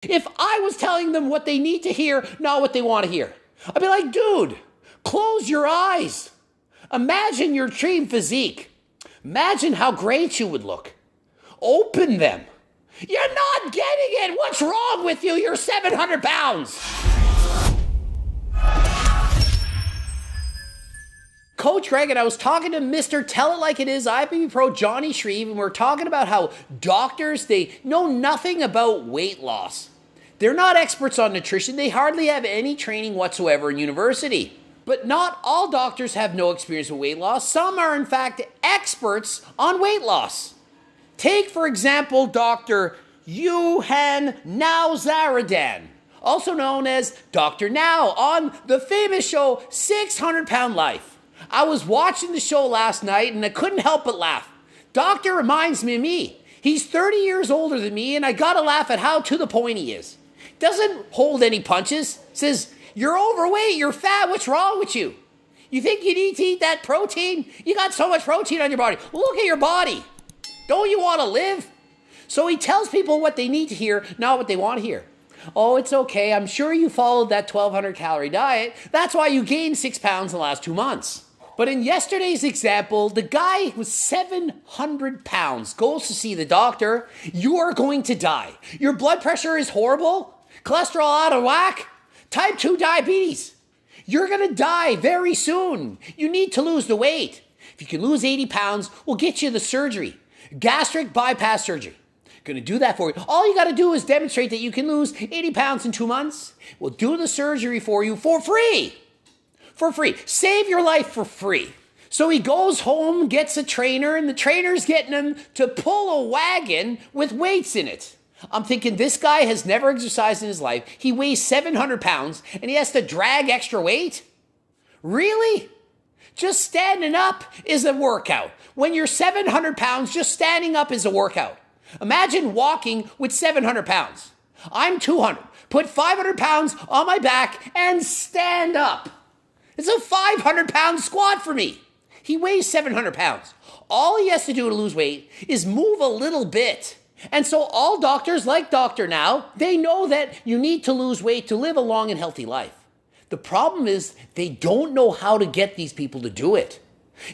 If I was telling them what they need to hear, not what they want to hear, I'd be like, dude, close your eyes. Imagine your dream physique. Imagine how great you would look. Open them. You're not getting it. What's wrong with you? You're 700 pounds. Coach Greg and I was talking to Mr. Tell It Like It Is IFBB Pro Johnny Shreve, and we're talking about how doctors, they know nothing about weight loss. They're not experts on nutrition. They hardly have any training whatsoever in university. But not all doctors have no experience with weight loss. Some are, in fact, experts on weight loss. Take, for example, Dr. Yuhan Now-Zaradan, also known as Dr. Now, on the famous show 600 Pound Life. I was watching the show last night and I couldn't help but laugh. Doctor reminds me of me. He's 30 years older than me, and I gotta laugh at how to the point he is. Doesn't hold any punches. Says, you're overweight, you're fat, what's wrong with you? You think you need to eat that protein? You got so much protein on your body. Look at your body. Don't you want to live? So he tells people what they need to hear, not what they want to hear. Oh, it's okay. I'm sure you followed that 1,200 calorie diet. That's why you gained 6 pounds in the last 2 months. But in yesterday's example, the guy with 700 pounds goes to see the doctor. You are going to die. Your blood pressure is horrible. Cholesterol out of whack. Type 2 diabetes. You're going to die very soon. You need to lose the weight. If you can lose 80 pounds, we'll get you the surgery. Gastric bypass surgery. Going to do that for you. All you got to do is demonstrate that you can lose 80 pounds in 2 months. We'll do the surgery for you for free. For free. Save your life for free. So he goes home, gets a trainer, and the trainer's getting him to pull a wagon with weights in it. I'm thinking, this guy has never exercised in his life. He weighs 700 pounds, and he has to drag extra weight? Really? Just standing up is a workout. When you're 700 pounds, just standing up is a workout. Imagine walking with 700 pounds. I'm 200. Put 500 pounds on my back and stand up. It's a 500-pound squat for me. He weighs 700 pounds. All he has to do to lose weight is move a little bit. And so all doctors, like Dr. Now, they know that you need to lose weight to live a long and healthy life. The problem is they don't know how to get these people to do it.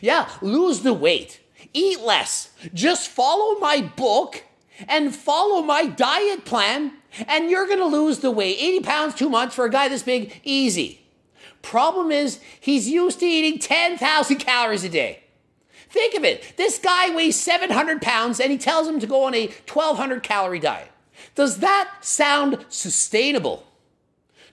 Yeah, lose the weight. Eat less. Just follow my book and follow my diet plan, and you're going to lose the weight. 80 pounds, 2 months for a guy this big, easy. Problem is, he's used to eating 10,000 calories a day. Think of it. This guy weighs 700 pounds and he tells him to go on a 1,200 calorie diet. Does that sound sustainable?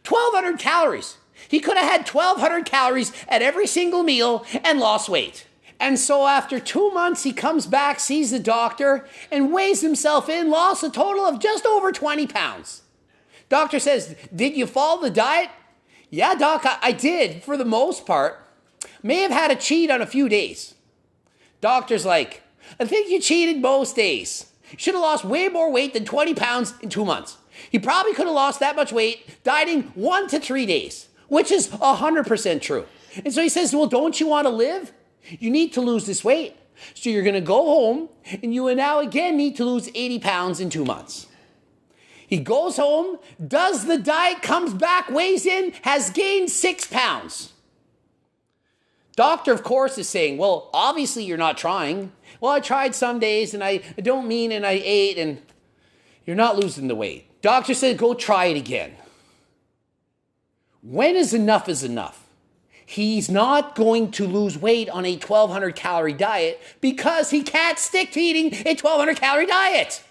1,200 calories. He could have had 1,200 calories at every single meal and lost weight. And so after 2 months, he comes back, sees the doctor, and weighs himself in, lost a total of just over 20 pounds. Doctor says, did you follow the diet? Yeah, doc, I did, for the most part. May have had a cheat on a few days. Doctor's like, I think you cheated most days. You should have lost way more weight than 20 pounds in 2 months. You probably could have lost that much weight dieting 1 to 3 days, which is 100% true. And so he says, well, don't you want to live? You need to lose this weight. So you're going to go home and you now again need to lose 80 pounds in 2 months. He goes home, does the diet, comes back, weighs in, has gained 6 pounds. Doctor, of course, is saying, well, obviously you're not trying. Well, I tried some days and I don't mean and I ate and you're not losing the weight. Doctor said, go try it again. When is enough is enough? He's not going to lose weight on a 1,200 calorie diet because he can't stick to eating a 1,200 calorie diet.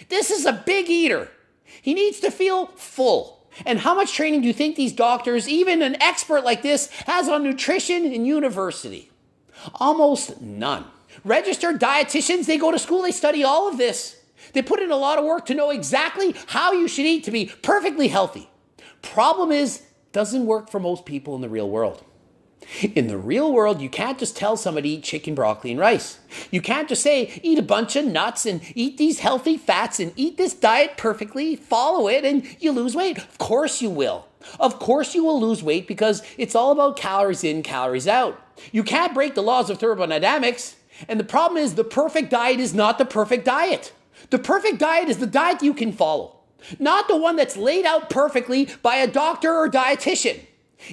This is a big eater. He needs to feel full. And how much training do you think these doctors, even an expert like this, has on nutrition in university? Almost none. Registered dietitians, they go to school, they study all of this. They put in a lot of work to know exactly how you should eat to be perfectly healthy. Problem is, it doesn't work for most people in the real world. In the real world, you can't just tell somebody to eat chicken, broccoli, and rice. You can't just say, eat a bunch of nuts and eat these healthy fats and eat this diet perfectly, follow it, and you lose weight. Of course you will. Of course you will lose weight because it's all about calories in, calories out. You can't break the laws of thermodynamics. And the problem is the perfect diet is not the perfect diet. The perfect diet is the diet you can follow. Not the one that's laid out perfectly by a doctor or dietitian.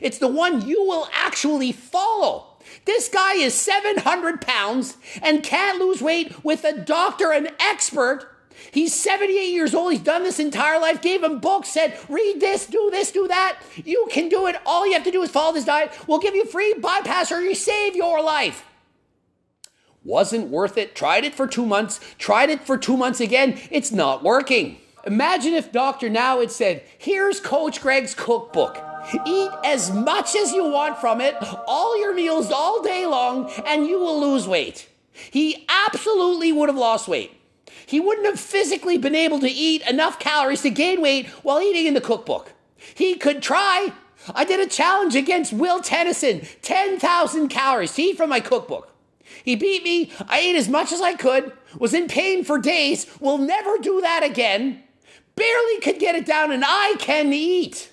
It's the one you will actually follow. This guy is 700 pounds and can't lose weight with a doctor, an expert. He's 78 years old. He's done this entire life, gave him books, said, read this, do that. You can do it. All you have to do is follow this diet. We'll give you free bypass surgery, save your life. Wasn't worth it. Tried it for 2 months. Tried it for 2 months again. It's not working. Imagine if Dr. Now had said, here's Coach Greg's cookbook. Eat as much as you want from it, all your meals all day long, and you will lose weight. He absolutely would have lost weight. He wouldn't have physically been able to eat enough calories to gain weight while eating in the cookbook. He could try. I did a challenge against Will Tennyson, 10,000 calories to eat from my cookbook. He beat me. I ate as much as I could, was in pain for days, will never do that again, barely could get it down, and I can eat.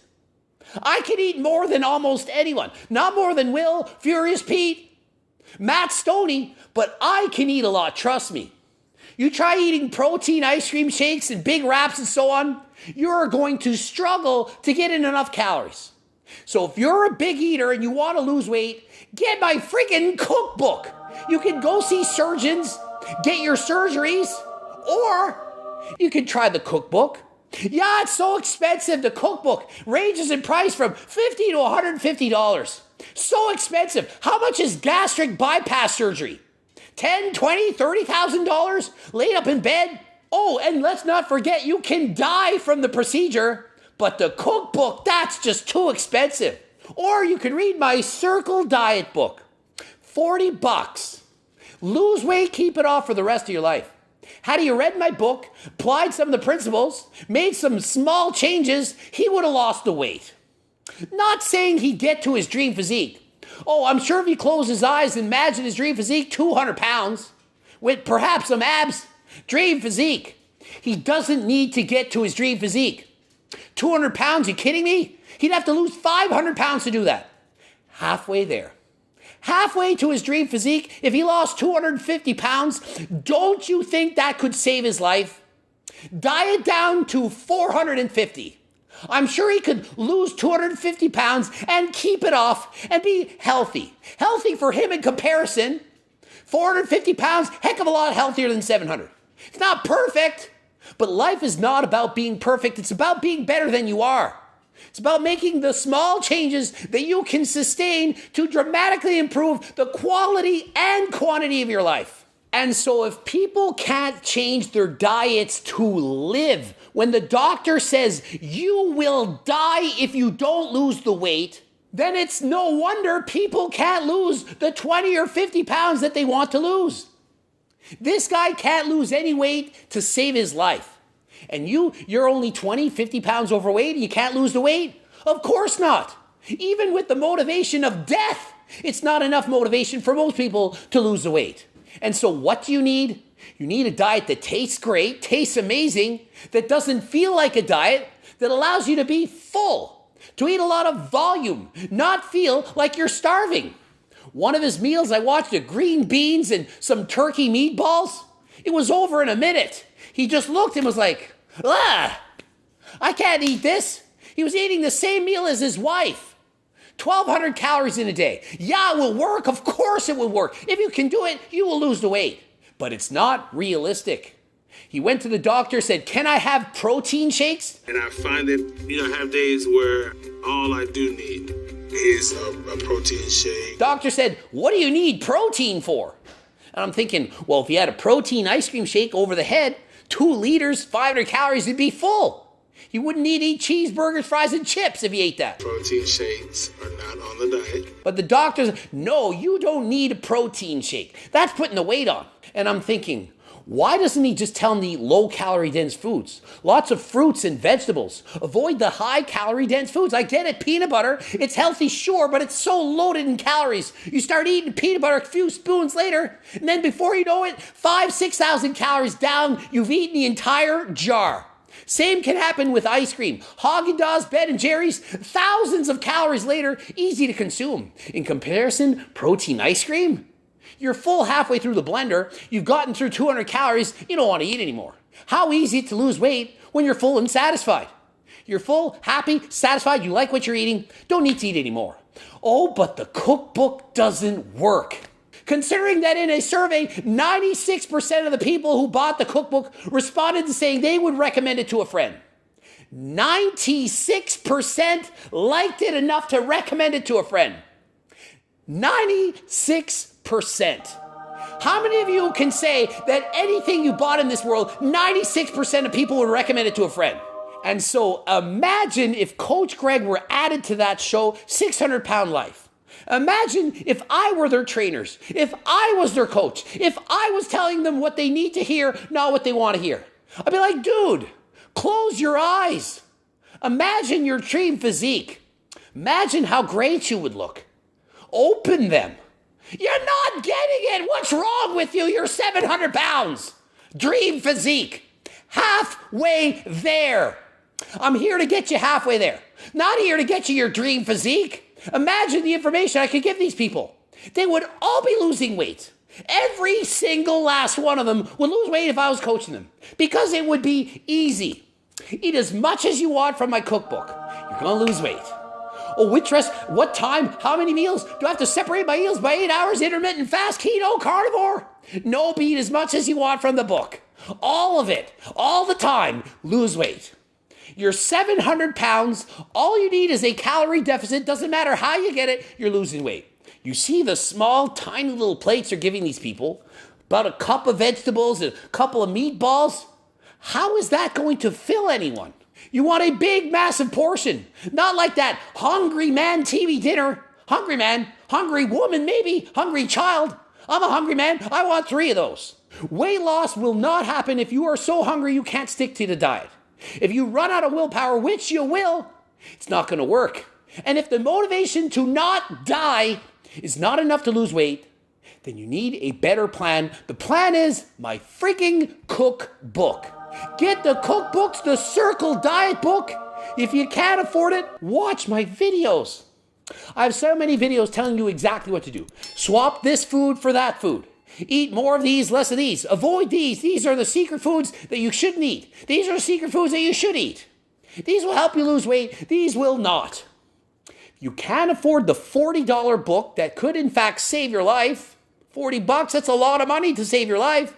I can eat more than almost anyone. Not more than Will, Furious Pete, Matt Stoney, but I can eat a lot, trust me. You try eating protein ice cream shakes and big wraps and so on, you're going to struggle to get in enough calories. So if you're a big eater and you want to lose weight, get my freaking cookbook. You can go see surgeons, get your surgeries, or you can try the cookbook. Yeah, it's so expensive. The cookbook ranges in price from $50 to $150. So expensive. How much is gastric bypass surgery? $10, $20, $30,000 laid up in bed? Oh, and let's not forget, you can die from the procedure, but the cookbook, that's just too expensive. Or you can read my Circle Diet book. $40. Lose weight, keep it off for the rest of your life. Had he read my book, applied some of the principles, made some small changes, he would have lost the weight. Not saying he'd get to his dream physique. Oh, I'm sure if he closed his eyes and imagined his dream physique, 200 pounds, with perhaps some abs, dream physique. He doesn't need to get to his dream physique. 200 pounds, you kidding me? He'd have to lose 500 pounds to do that. Halfway there. Halfway to his dream physique, if he lost 250 pounds, don't you think that could save his life? Diet down to 450. I'm sure he could lose 250 pounds and keep it off and be healthy. Healthy for him in comparison. 450 pounds, heck of a lot healthier than 700. It's not perfect, but life is not about being perfect. It's about being better than you are. It's about making the small changes that you can sustain to dramatically improve the quality and quantity of your life. And so if people can't change their diets to live, when the doctor says you will die if you don't lose the weight, then it's no wonder people can't lose the 20 or 50 pounds that they want to lose. This guy can't lose any weight to save his life. And you're only 20, 50 pounds overweight and you can't lose the weight? Of course not. Even with the motivation of death, it's not enough motivation for most people to lose the weight. And so what do you need? You need a diet that tastes great, tastes amazing, that doesn't feel like a diet, that allows you to be full, to eat a lot of volume, not feel like you're starving. One of his meals, I watched it, green beans and some turkey meatballs. It was over in a minute. He just looked and was like, I can't eat this. He was eating the same meal as his wife. 1,200 calories in a day. Yeah, it will work. Of course it will work. If you can do it, you will lose the weight. But it's not realistic. He went to the doctor, said, can I have protein shakes? And I find that, I have days where all I do need is a protein shake. Doctor said, what do you need protein for? And I'm thinking, well, if you had a protein ice cream shake over the head, 2 liters, 500 calories, you'd be full. You wouldn't need to eat cheeseburgers, fries, and chips if you ate that. Protein shakes are not on the diet. But the doctors, no, you don't need a protein shake. That's putting the weight on. And I'm thinking, why doesn't he just tell them to eat low-calorie dense foods? Lots of fruits and vegetables. Avoid the high-calorie dense foods. I get it, peanut butter. It's healthy, sure, but it's so loaded in calories. You start eating peanut butter a few spoons later, and then before you know it, 5,000, 6,000 calories down, you've eaten the entire jar. Same can happen with ice cream. Haagen-Dazs, Ben & Jerry's, thousands of calories later, easy to consume. In comparison, protein ice cream? You're full halfway through the blender, you've gotten through 200 calories, you don't want to eat anymore. How easy to lose weight When you're full and satisfied. You're full, happy, satisfied, you like what you're eating, don't need to eat anymore. Oh, but the cookbook doesn't work. Considering that in a survey, 96% of the people who bought the cookbook responded to saying they would recommend it to a friend. 96% liked it enough to recommend it to a friend. 96%. How many of you can say that anything you bought in this world, 96% of people would recommend it to a friend? And so imagine if Coach Greg were added to that show, 600 Pound Life. Imagine if I were their trainers, if I was their coach, if I was telling them what they need to hear, not what they want to hear. I'd be like, dude, close your eyes. Imagine your dream physique. Imagine how great you would look. Open them. You're not getting it. What's wrong with you? You're 700 pounds. Dream physique. Halfway there. I'm here to get you halfway there. Not here to get you your dream physique. Imagine the information I could give these people. They would all be losing weight. Every single last one of them would lose weight if I was coaching them. Because it would be easy. Eat as much as you want from my cookbook. You're going to lose weight. Oh, which rest, what time, how many meals? Do I have to separate my meals by 8 hours? Intermittent fast, keto, carnivore? Nope, eat as much as you want from the book. All of it, all the time, lose weight. You're 700 pounds. All you need is a calorie deficit. Doesn't matter how you get it, you're losing weight. You see the small, tiny little plates they're giving these people? About a cup of vegetables, a couple of meatballs. How is that going to fill anyone? You want a big, massive portion. Not like that hungry man TV dinner. Hungry man, hungry woman maybe, hungry child. I'm a hungry man. I want 3 of those. Weight loss will not happen if you are so hungry you can't stick to the diet. If you run out of willpower, which you will, it's not going to work. And if the motivation to not die is not enough to lose weight, then you need a better plan. The plan is my freaking cookbook. Get the cookbooks, the Circle Diet book. If you can't afford it, watch my videos. I have so many videos telling you exactly what to do. Swap this food for that food. Eat more of these, less of these. Avoid these. These are the secret foods that you shouldn't eat. These are the secret foods that you should eat. These will help you lose weight. These will not. You can't afford the $40 book that could in fact save your life. $40, that's a lot of money to save your life.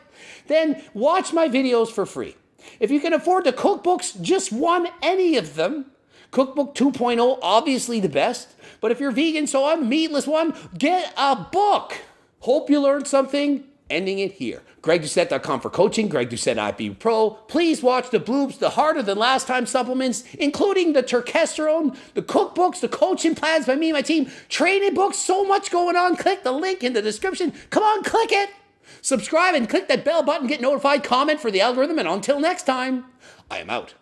Then watch my videos for free. If you can afford the cookbooks, just any of them. Cookbook 2.0, obviously the best. But if you're vegan, so I'm meatless one, get a book. Hope you learned something. Ending it here. GregDoucette.com for coaching. Greg Doucette IB Pro. Please watch the bloobs, the harder than last time supplements, including the turkesterone, the cookbooks, the coaching plans by me and my team, training books, so much going on. Click the link in the description. Come on, click it. Subscribe and click that bell button. Get notified. Comment for the algorithm. And until next time, I am out.